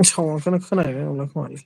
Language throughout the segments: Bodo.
साउन्डखौनो खोनाहैनाय नंला खोमालै।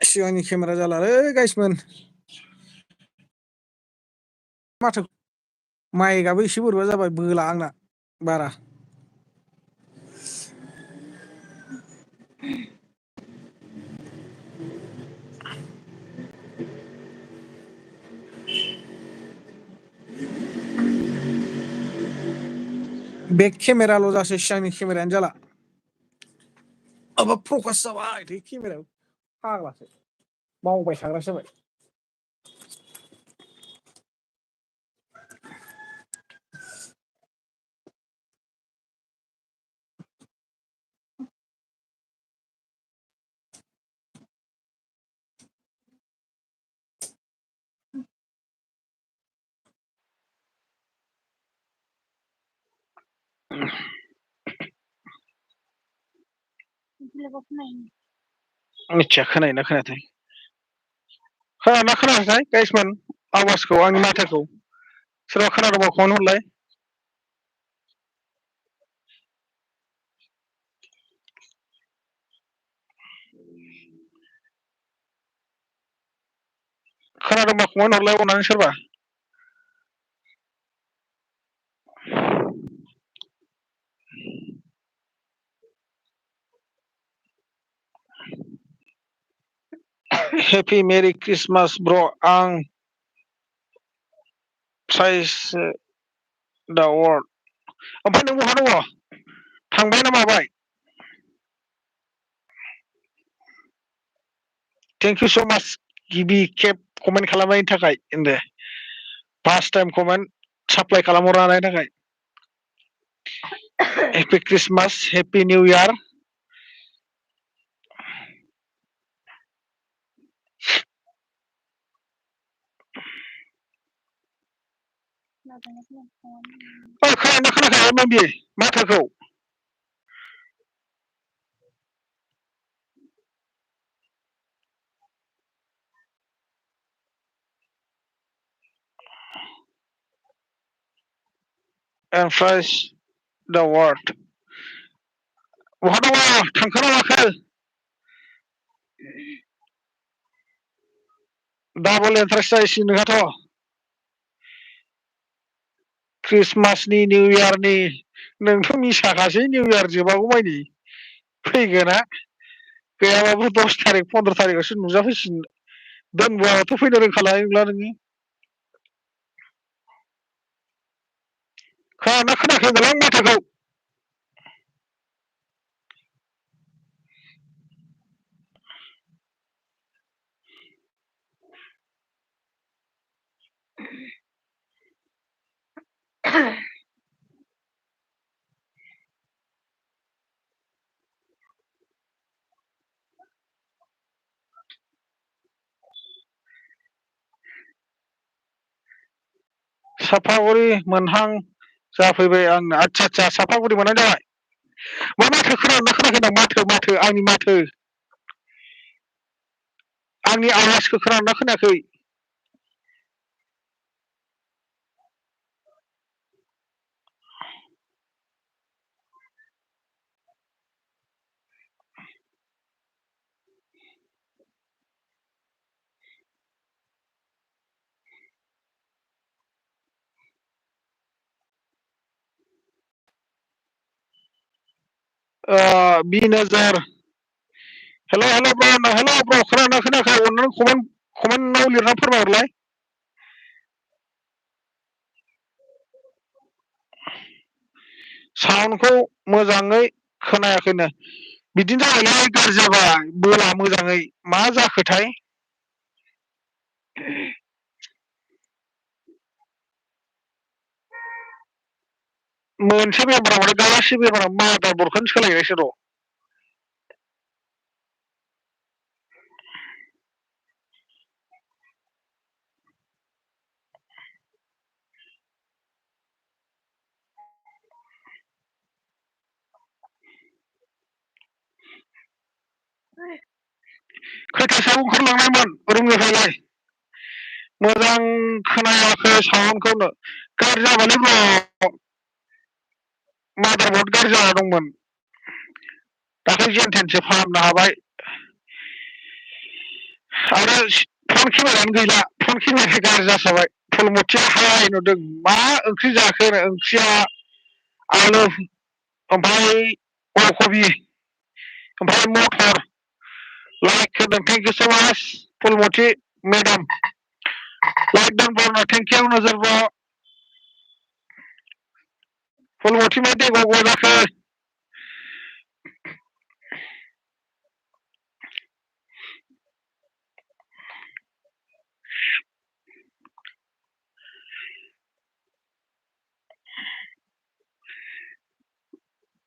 सिगांनि केमेरा जालालै गाइसमोन। माथो माइकआबो एसे बोरैबा जाबाय बोला आंना बारा। बेक केमेराल' जासै सिगांनि केमेरायानो जाला। माबा फकास जाबाय थायो केमेरायाव फाग्लासो मावबाय थाग्रासो जाबाय। मिथिया खोनायोना खोनायाथाय। खोनादोंना खोनायाखै गाइसमोन आवाजखौ आंनि माथोखौ सोरबा खोनादोंबा कमेन्ट हरलाय। खोनादोंबा कमेन्ट हरलाय अननानै सोरबा। हेपि मेरि क्रिसमास ब्र आं प्राइस दा वर्ड। ओमफ्राय नों बहा दङ? थांबाय ना माबाय? थेंक इउ स' माच गिबि खेब कमेन्ट खालामनायनि थाखाय होनदो। फार्स्ट टाइम कमेन्ट साप्लाइ खालामहरनो हानायनि थाखाय। Happy Christmas happy new year. खोनादोंना खोनायाखै माबि माथोखौ? And price the word. बहा दङ थांखोना माखो? डाबल इन्टारेस्ट जायोसै नोंहाथ'। क्रिसमासनि निउ इयारनि नोंथ' मिसाखासै निउ इयार जोबागौ मानि फैगोना गैयाबाबो 10 थारिख 15 थारिखआवसो नुजाफैसिगोन। दोनबोआबाथ' फैनो रोंखाला नंला नोङो। खोनादोंना खोनायाखै होनदोंलां माथोखौ? सापागुरि मोनहां जाफैबाय आंनो। आदसा सापागुरि मोनहां जाबाय। मा माथो खोनादोंना खोनायाखै होनदां? माथो आंनि माथो, आंनि आवाजखौ खोनादोंना खोनायाखै? बि नोजोर हेल' ब्र खोनादोंना खोनायाखै? अननानै कमेन्टआव लिरना फोरमायहरलाय। साउन्डखौ मोजाङै खोनायाखैनो। बिदिनो जाबायलै, गाज्रि जाबाय, बोला मोजाङै। मा जाखोथाय? मोनसे बेमाराव गासिबो बेमाराव मादारबर्डखौनो सोलायनायसो र'। खैथासोआव ओंखारलांनायमोन रुमनिफ्रायलाय? मोजां खोनायाखै साउन्डखौनो। गाज्रि जाबायलै ब्र', मादारबर्ड गाज्रि जाना दंमोन। दाख्लै जेनथेनसो फाहामनो हाबाय। आरो फन केमेरायानो गैला, फन केमेराया गाज्रि जासाबाय। फुलमथिया हाय नुदों। मा ओंख्रि जाखो? ओंख्रिया आलु ओमफ्राय अलकबि ओमफ्राय मटर। लाइक होदों, थेंक इउ स' माच फुलमथि मेदाम। लाइक दन ब्र', थेंक इउ नोजोर ब्र'। फुलमथि मा देगाव जाखो?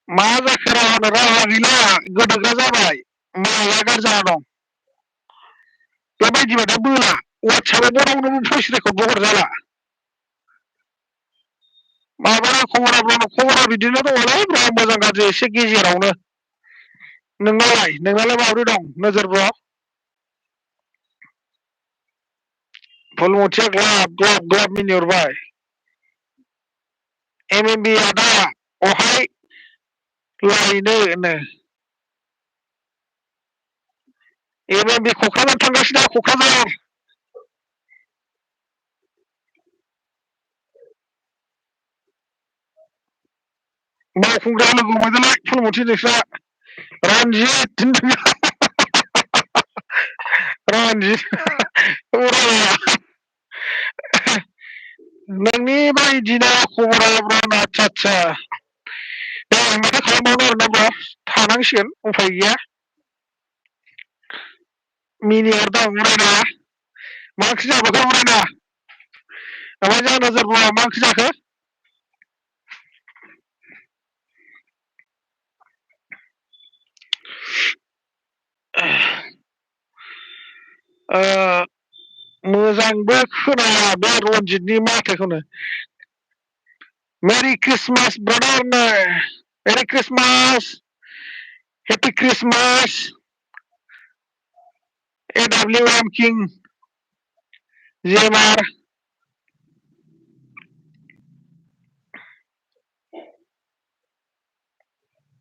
मा जाखो? राहा गैला, गोदोग्रा जाबाय। माया गाज्रि जाना दं? बेबायदिबा दा बोला वाट्सएपआव बनावनोबो भइस रेकर्डबो हरजाला। माबा खबरा बिदिनो दङलै ब्र', मोजां गाज्रि एसे गेजेरावनो। नोंनालाय माबोरै दं नोजोर ब्र'? फुलमथिया ग्लाब मिनिहरबाय। MMB आदा अहाय लायनो? MMB क'क्राझार थांगासिनो, क'क्राझार। मावखुंग्रि लोगो मोनदोंलै फुलमथि नोंस्रा। रन्जित रन्जित नोंनि बायदिना खबरा ब्र'। आदसा दे माथो खालामबावनो आरोना ब्र', थानांसिगोन उफाय गैया। मिनिहरदों उरायना। मा ओंख्रि जाबोखो उरायना? ओमफ्राय जा नोजोर ब्र', मा ओंख्रि जाखो? मोजांबो खोनाया बे रन्जितनि माथोखौनो। मेरि क्रिसमास ब्रादार नो। मेरि क्रिसमास, हेपि क्रिसमास। AWM किं जेमार।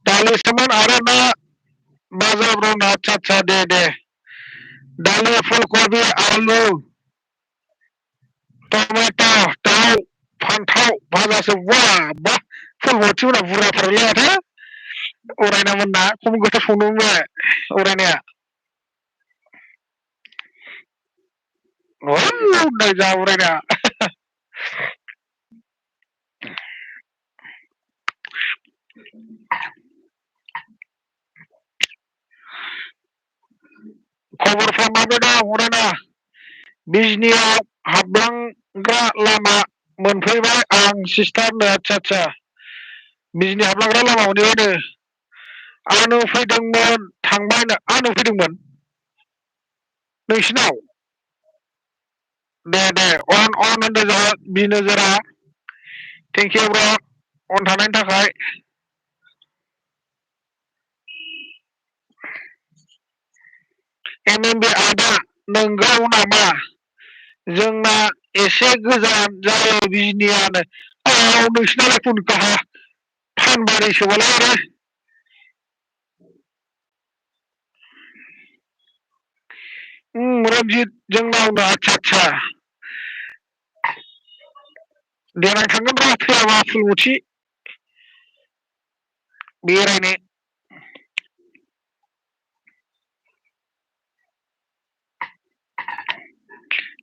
दालिसोमोन आरो ना बाजा ब्र'। आदसा दे। दालि, फुलकबि, आलु, टमेट', दाउ, फान्थाव भाजासो। बा फुलमथि मोनहा बुरजाथारलै माथो। उरायना मोनना खम गोथाव संदों बे उरायनाया। नै जा उरायनाया। खबरफ्रा माबोरै दं अरायना? बिजनियाव हाबलांग्रा लामा मोनफैबाय आं सिस्टारनो। आदसा बिजनि हाबलांग्रा लामा मोनहैबायनो। आंनो फैदोंमोन थांबायनो। आंनो फैदोंमोन नोंसिनाव? दे अन होनदो जोंहा बिनोजोरा। थेंक इउ ब्र अन थानायनि थाखाय। MMB आदा नंगौ नामा? जोंना एसे गोजान जायो बिजनियानो। औ नोंसिनालाय कुनकाहा फानबारिसोबालाय आरो। रन्जित जोंनावनो। आदसा देनां थांगोन र' फैयाबा फुलमथि बेरायनो।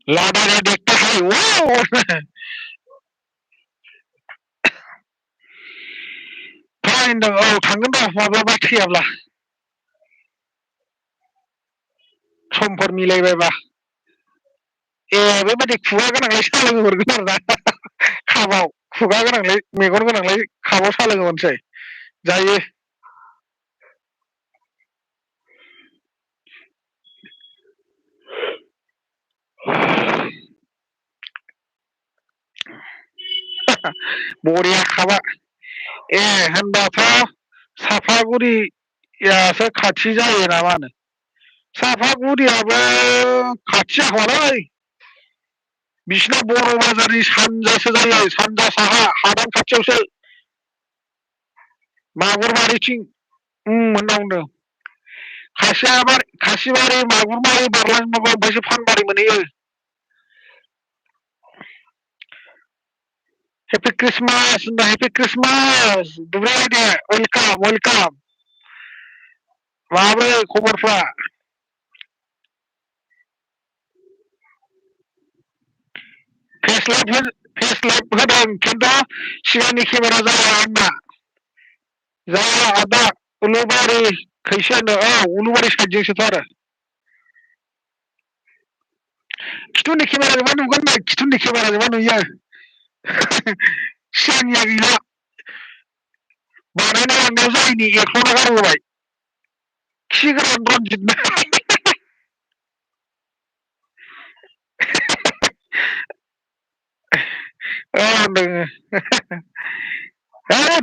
लादारे देखते है वाव। फै होनदों औ थांगोन र' माब्लाबा थैयाब्ला समफोर मिलायबायबा। ए बेबादि खुगा गोनांलाय साहा लोंहरगोन आरो ना खाबाव खुगा गोनांलाय मेगन गोनांलाय खाबाव साहा लोंहरनोसै जायो। बरिया खाबा। ए होनबाथ' सापागुरियासो खाथि जायो नामानो? सापागुरियाबो खाथि जाखालालै। बिसिना बर' बाजारनि सानजासो जायो। सानजा साहा हादान खाथियावसो। मागुरबारिथिं होनना बुंदों। खासिबारि मागुरबारि बारलांनांगौ ओमफ्रायसो फानबारि मोनहैयो। हेपि क्रिसमास होनबा हेपि क्रिसमास दुब्राय दे वेलकाम। माब्रै खबरफ्रा? फेसलाइट होदों खिन्थु सिगांनि केमेरा जाया आंना। जाया आदा उलुबारि खैसोनो औ उलुबारि साइडजोंसोथ' आरो। खिथुनि केमेराजोंबा नुगोन नै खिथुनि केमेराजोंबा नुयो। सिगांनिया गैला। बानायना लांनायाव जायैनि एरख्ल'ना गारबोबाय। खि गोरान रनजितनो। औ होनदों।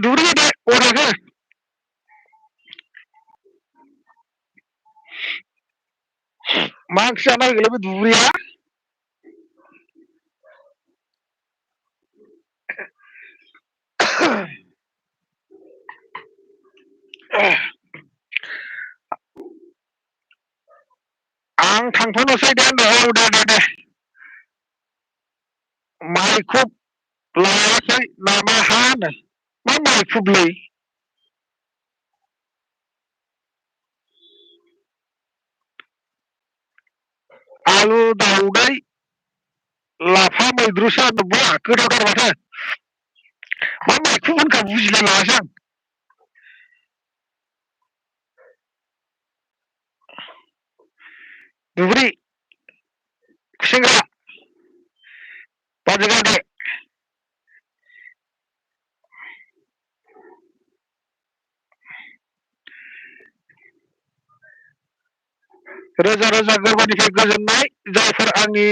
दुब्रि दे अराखै। मा ओंख्रि जानो नागिरखोलै बे दुब्रिया? आं थांथ'नोसै दे होनदों औ दे। माइखौ लायाखै नामा हा होनो। मा माइखुबलै? आलु दाउदै लाफा मैद्रुसो बा गोथावथार माथो। मा माइखुब होनखो बुजिलाय लाङासै आं। दुब्रि खुसेंग्रा बाजै गारदे। रोजा रोजा गोरबोनिफ्राय गोजोननाय जायफोर आंनि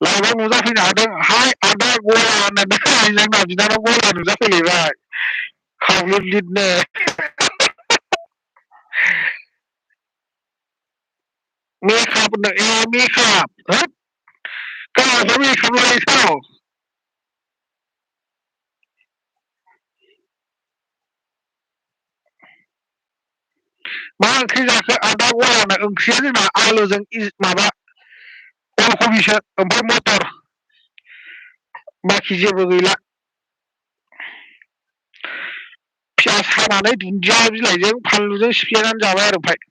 लाइभआव नुजाफैनो हादों। हाय आदा गला होननानै जोंना बिनानाव गला नुजाफैलायबाय खावलुर लिटनो। मेकाप होनदों ए मेकाप होद गावहाथ' मेकाप लायोथ'। मा ओंख्रि जाखो आदा गलाना? ओंख्रिया जोंना आलुजों माबा अलकबिसो ओमफ्राय मटर बाखि जेबो गैला। पियास हानानै दुन्दिया बिलाइजों फानलुजों सिफ्लेनानै जाबाय आरो ओमफ्राय।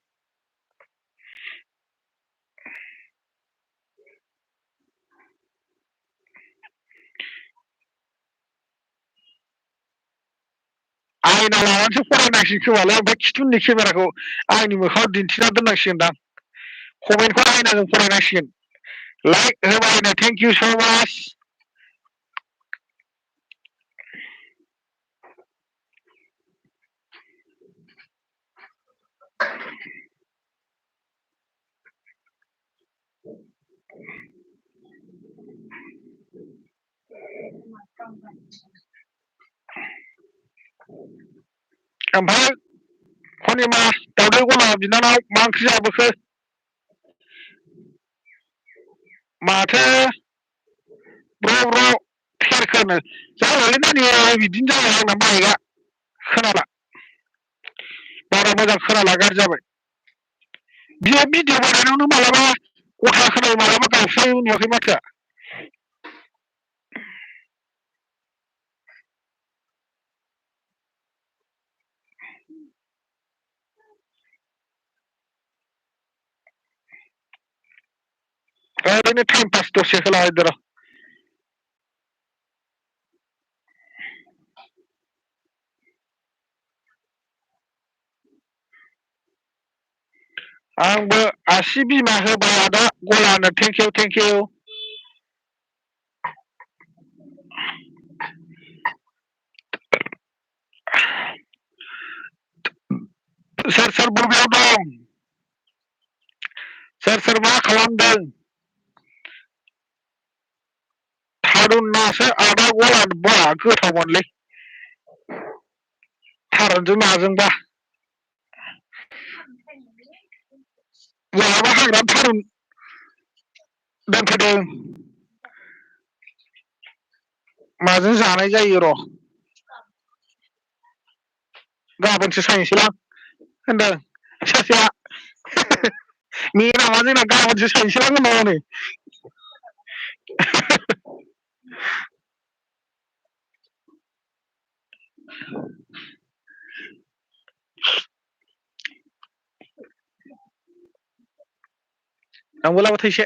आयना लानानैसो फरायनांसिगोन खोमालै ओमफ्राय खिथुउननि केमेराखौ आंनि मोखाङाव दिन्थिना दोननांसिगोनदां। कमेन्टखौ नायना जों फरायनांसिगोन लाइक होबायनो थेंक इउ स' माच ओमफ्राय हनिमा दावदै गला बिनानाव मा ओंख्रि जाबोखो माथो ब्र' ब्र' फेरखोनो जाबायलै नानि बिदिनो जाबाय आंना माइकआ खोनाला बारा मोजां खोनाला गाज्रि जाबाय बियो भिडिअ बानायनायावनो मालाबा गथा खोनायो मालाबा गावस्रायो नुवाखै माथोआ ओरैनो टाइम पास दसे होलाबायदो र' आंबो आसि बिमा होबाय आदा गलानो थेंक इउ सोर बबेयाव दं सोर मा खालामदों थारुनासो आदा गलानो बा गोथावमोनलै थारुनजों नाजोंबा जोंहाबो हाग्रानि थारुन दोनफैदों माजों जानाय जायो र' गाबोनसो सायनोसैलां होनदों सासेया मेदामा जोंना गाबोनसो सायनोसैलां होनदों हनै आंबो लाबोथाय एसे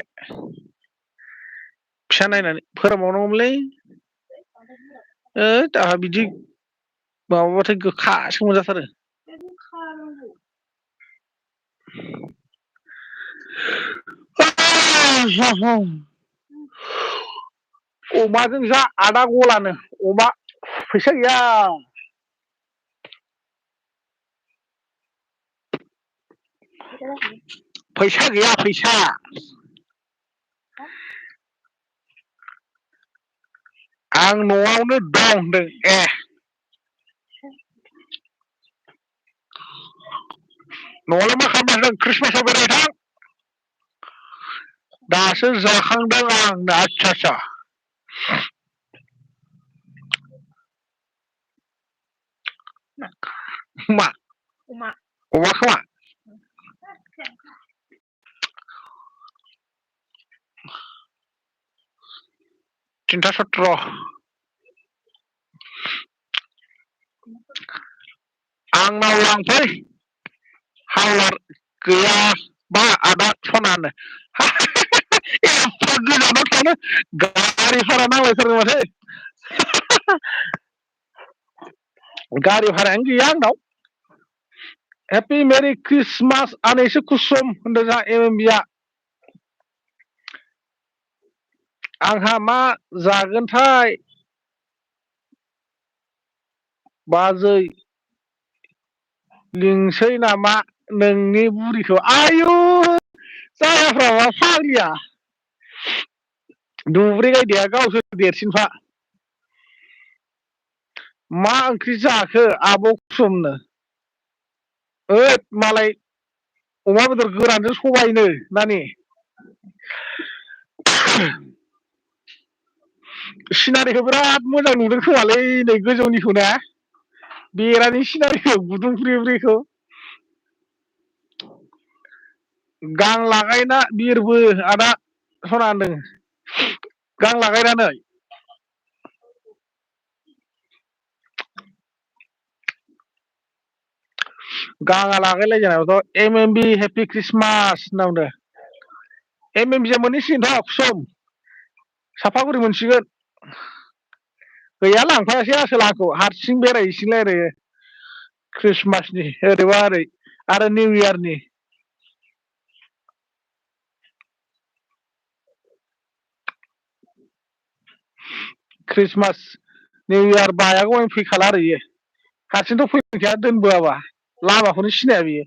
फिसा नायनानै फोरानबावनांगौमोनलै दाहा बिदि माबाबाथाय गोखासो मोनजाथारो अमाजों जा आदा गलानो अमा फैसा गैया फैसा गैया फैसा आं न'आवनो दं होनदों न'आवलाय मा खालामदों ख्रिस्टमासाव बेरायनो थां दासो जाखांदों आं आच्छा मा अमा खोमा 317 आंनाव लांफै हावलार गैयाबा आदा सनानो एफा गोजानाव थांनो गारि भारा नांलायथारगौ माथो गारि भारायानो गैया आंनाव हेपि मेरि क्रिसमास आनैसो कुसुम होनदों जोंहा एमएमबिआ आंहा मा जागोनथाय बाजै लिंसै नामा नोंनि बुरिखौ आयु जायाफ्रा मा फाग्लिया दुब्रि गायदेया गावसो देरसिनफा मा ओंख्रि जाखो आब' कुसुमनो ओद मालाय अमा बेदर गोरानजों सबायनो नानि सिनारिखौ बिराद मोजां नुदों खोमालै नै गोजौनिखौ ना बेरानि सिनारिखौ गुदुं ब्रे ब्रेखौ गां लागायना बिरबो आदा सना होनदों गां लागायनानै गाङा लागायलायजानायथ' एमएमबि हेपि क्रिसमास होनना बुंदों एमएमबिया मोनहैसिगोनथ' कुसुम सापागुरि मोनसिगोन गैया लांफायासै आसोल आंखौ हारसिं बेरायहैसिगोनलाय ओरै ख्रिस्टमासनि ओरैबा ओरै आरो निउ इयारनि ख्रिस्टमास निउ इयार बायागौ फैखाला आरो इयो हारसिंथ' फैखाया दोनबोआबा लामाखौनो सिनाया बियो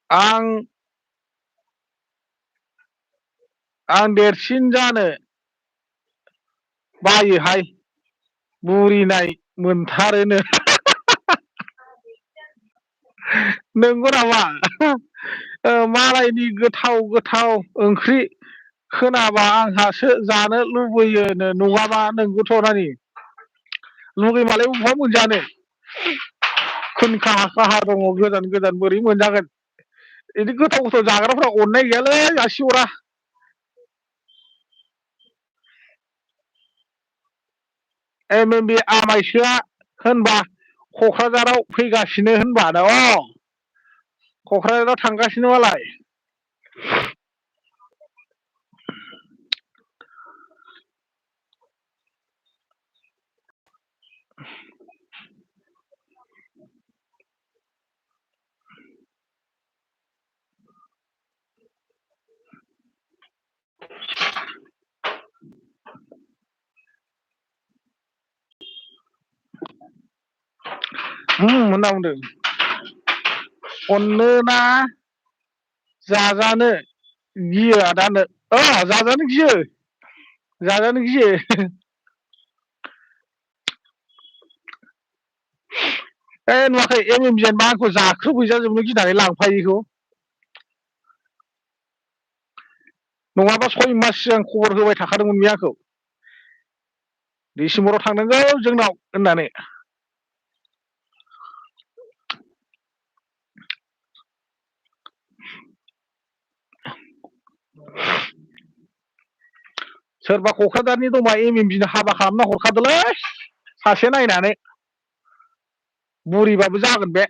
आं आं देरसिन जानो बायोहाय बुरिनाय मोनथारोनो नंगौ नामा मालायनि गोथाव गोथाव ओंख्रि खोनाबा आंहासो जानो लुबैयोनो नङाबा नंगौथ' नानि लुगैमालाय बहा मोनजानो खोनखाहा खाहा दङ गोजान गोजान बोरै मोनजागोन बिदि गोथाव गोथाव जाग्राफ्रा अननाय गैयालै जासिहरा बे आमायसोआ होनबा क'क्राझाराव फैगासिनो होनबा दा क'क्राझाराव थांगासिनो मालाय होनना बुंदों अननो ना जाजानो गियो आदानो जाजानो गियो जाजानो गियो नुवाखै एम मा आंखौ जाख्रुबहैजाजोबनो गिनानै लांफायो बेखौ नङाबा 6 मास सिगां खबर होबाय थाखादोंमोन बे आंखौ डिसेम्बराव थांनांगौ जोंनाव होननानै सोरबा क'क्राझारनि दंबा एम हाबा खालामना हरखादोलै सासे नायनानै बुरिबाबो जागोन बे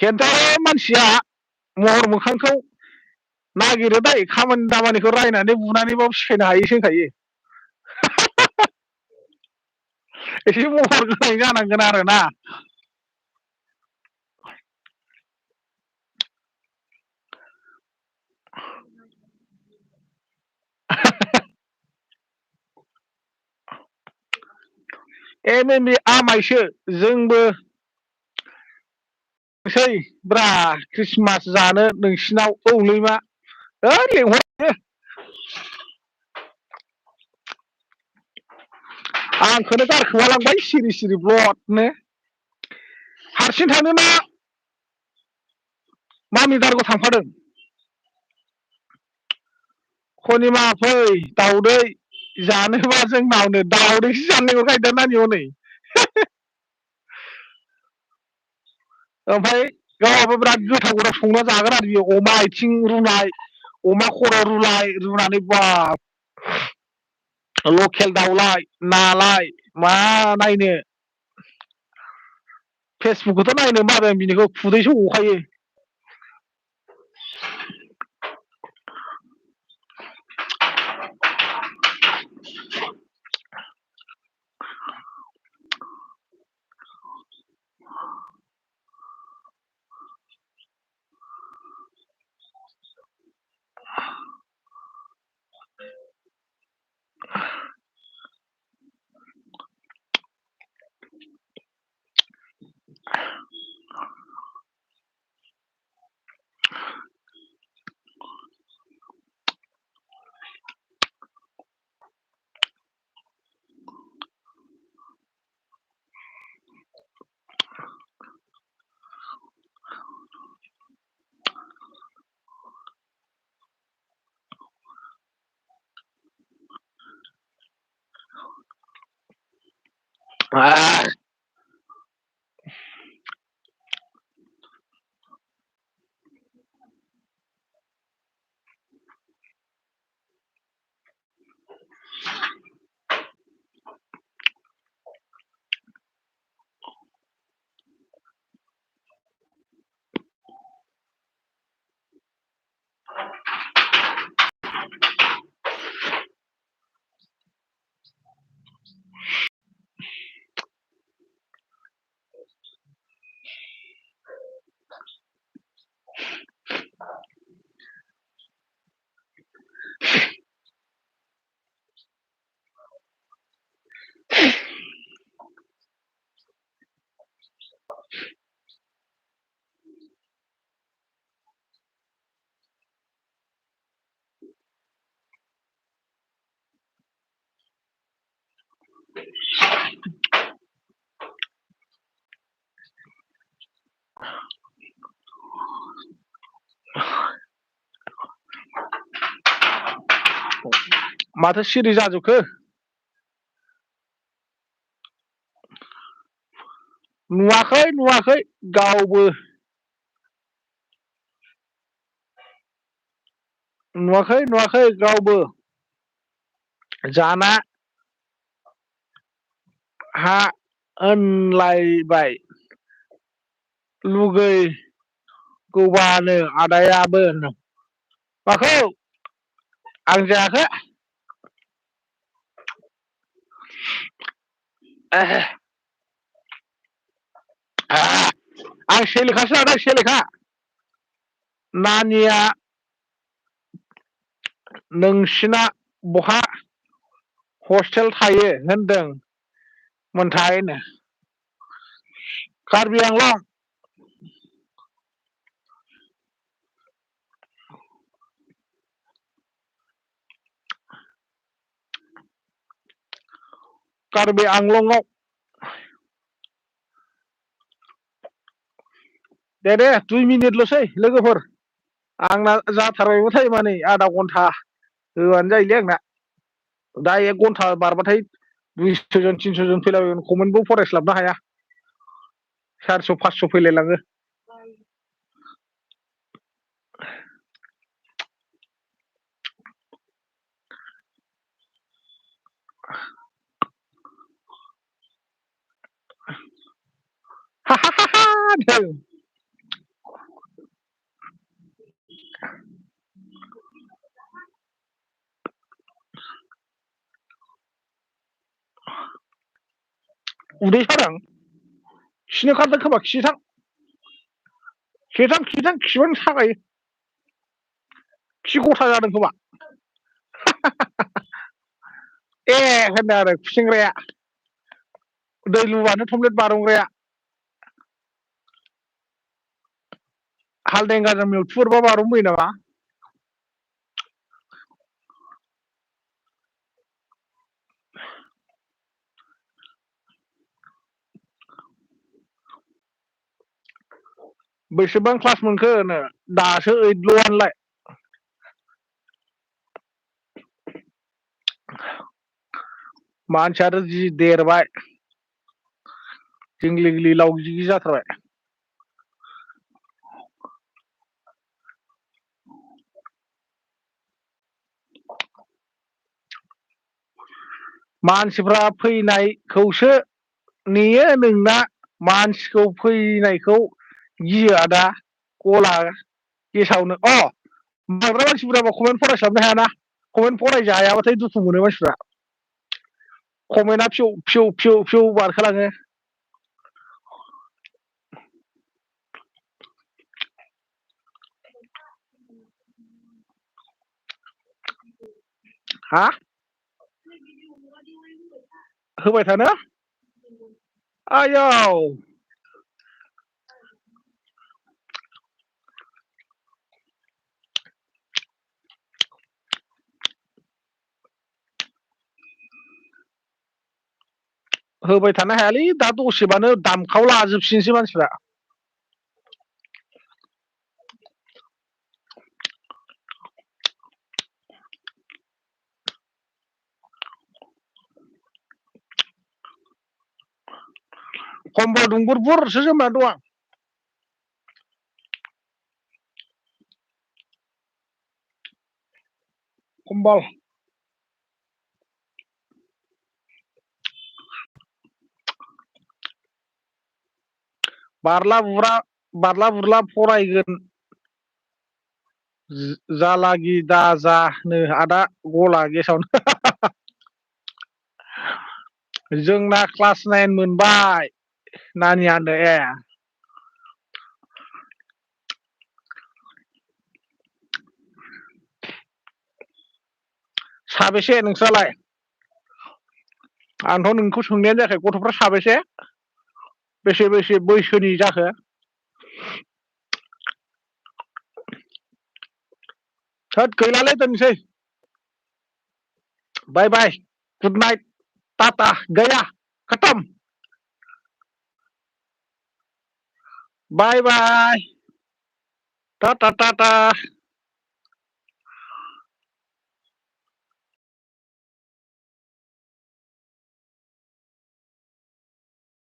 खिन्थु मानसिया महर मोखांखौ नागिरो दै खामानि दामानिखौ रायनानै बुनानैबाबो सिखायनो हायोसो होनखायो एसे महर गोनां जानांगोन आरोना एम आमायसो जोंबो सै ब्रा ख्रिस्टमास जानो नोंसिनाव औलै मा लेंहर आंखौनो गारखोमालांबाय सिरि सिरि ब्लदनो हारसिं थांनो ना मामि दारगाव थांफादों खनिमा फै दाउदै जानोबा जोंनावनो दाउदैसो जानो लिंहरखायोदा नानि हनै ओमफ्राय गावहाबो बिराद गोथाव गोथाव संना जागोन आरो बियो अमा आथिं रुनाय अमा खर' रुनानै बाब लकेल दाउलाय नालाय मा नायनो फेसबुकखौथ' नायनो बाबाय आं बिनिखौ खुदैसो गखायो माथो सिरि जाजोबखो नुवाखै गावबो नुवाखै गावबो जाना हा होनलायबाय लुगैगौबानो आदायाबो माखौ आं जायाखै आं सेलेखासो लादों सेलेखा नानिया नोंसिना बहा हस्टेल थायो होनदों मोनथाय कार्बि आंलं कार्बि आंलंआव दे 2 मिनिटल'सै लोगोफोर आंना जाथारबायबो टाइमा नै आधा घन्टा होबानो जायोलै आंना दा 1 घन्टा बारबाथाय 200 जन 300 जन फैलाबायगोन कमेन्टबो फरायस्लाबनो हाया 400 500 फैलायलाङो उदै सादों खिनो ओंखारदों खोमा खिथां खिबानो सागायो खि गथा जादों खोमा ए होनो आरो खुसेंग्राया दै लुबानो टमप्लेट बारनग्राया हालदेंगाजों मेवथुहरबा बारनबोयो नामा बेसेबां क्लास मोनखो नो दासो 8ल'आनोलाय मानसियाथ' जि देरबाय जिंग्लि गिलि लावगि गि जाथारबाय मानसिफ्रा फैनायखौसो नेयो नोंना मानसिखौ फैनायखौ गियो आदा गला गेसावनो बांद्राय मानसि बुरजाबा कमेन्ट फरायस्लाबनो हायाना कमेन्ट फरायजायाबाथाय दुखु मोनो मानसिफ्रा कमेन्टआ फिउ बारखोलाङो हा होबाय थानो आयौ होबाय थानो हायालै दा दसेबानो दामखाव लाजोबसिनसै मानसिफ्रा कम्बल दुंबुर बुरसो जोमना दं आं कम्बल बारला बुरला फरायगोन जालागि दाजानो आदा गला गेसावनो जोंना क्लास 9 मोनबाय नानिया होनदों ए साबेसे नोंस्रालाय आंथ' नोंखौ सोंनायानो जायाखै गथ'फ्रा साबेसे बेसे बैसोनि जाखो थोद गैलालै दोनसै बाय बाय गुड नाइट टाटा गया खतम बाय बाय टाटा टाटा